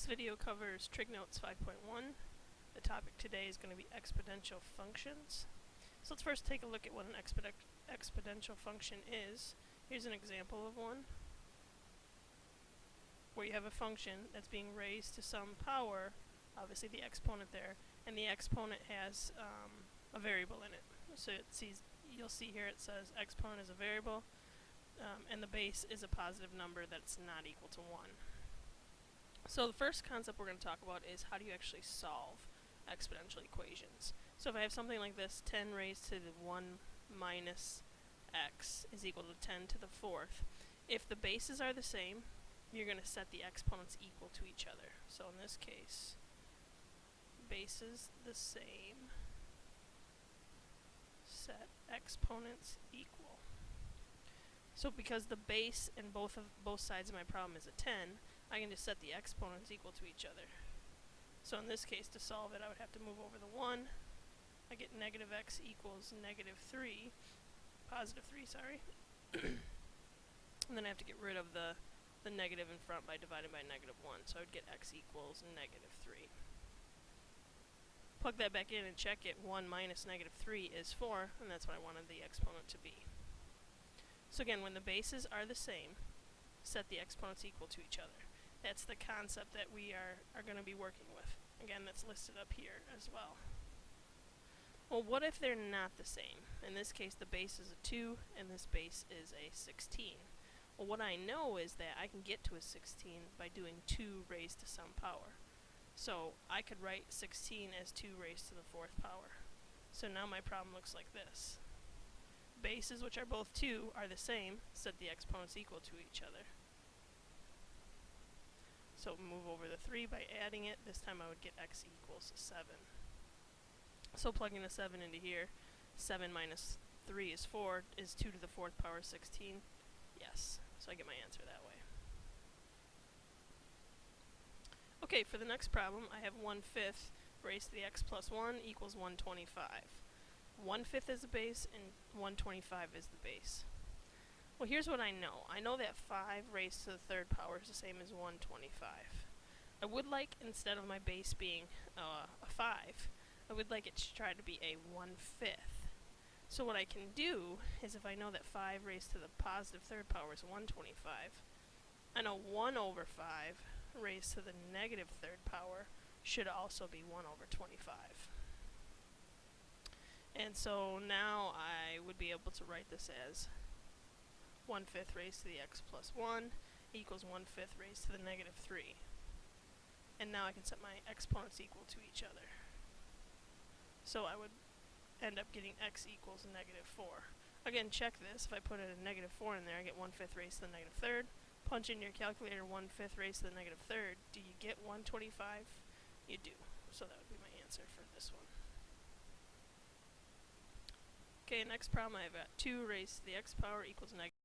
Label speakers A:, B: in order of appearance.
A: This video covers Trig Notes 5.1. The topic today is going to be exponential functions. So let's first take a look at what an exponential function is. Here's an example of one, where you have a function that's being raised to some power, obviously the exponent there, and the exponent has a variable in it. So you'll see here it says exponent is a variable, and the base is a positive number that's not equal to 1. So the first concept we're going to talk about is how do you actually solve exponential equations. So if I have something like this, 10 raised to the 1 minus x is equal to 10 to the 4th. If the bases are the same, you're going to set the exponents equal to each other. So in this case, bases the same, set exponents equal. So because the base in both sides of my problem is a 10, I can just set the exponents equal to each other. So in this case, to solve it, I would have to move over the 1. I get negative x equals negative 3, positive 3, sorry. And then I have to get rid of the negative in front by dividing by negative 1. So I would get x equals negative 3. Plug that back in and check it. 1 minus negative 3 is 4, and that's what I wanted the exponent to be. So again, when the bases are the same, set the exponents equal to each other. That's the concept that we are going to be working with. Again, that's listed up here as well. Well, what if they're not the same? In this case, the base is a 2, and this base is a 16. Well, what I know is that I can get to a 16 by doing 2 raised to some power. So I could write 16 as 2 raised to the 4th power. So now my problem looks like this. Bases, which are both 2, are the same, set the exponents equal to each other. So move over the 3 by adding it. This time I would get x equals 7. So plugging the 7 into here, 7 minus 3 is 4. Is 2 to the 4th power 16? Yes. So I get my answer that way. Okay, for the next problem, I have 1/5 raised to the x plus 1 equals 125. 1/5 is the base, and 125 is the base. Well, here's what I know. I know that 5 raised to the 3rd power is the same as 125. I would like, instead of my base being a 5, I would like it to try to be a 1/5. So what I can do is, if I know that 5 raised to the positive 3rd power is 125, I know 1 over 5 raised to the negative 3rd power should also be 1 over 25. And so now I would be able to write this as 1/5 raised to the x plus 1 equals 1/5 raised to the negative 3. And now I can set my exponents equal to each other. So I would end up getting x equals negative 4. Again, check this. If I put a negative 4 in there, I get 1/5 raised to the negative 3rd. Punch in your calculator 1/5 raised to the negative 3rd. Do you get 125? You do. So that would be my answer for this one. Okay, next problem, I've got 2 raised to the x power equals negative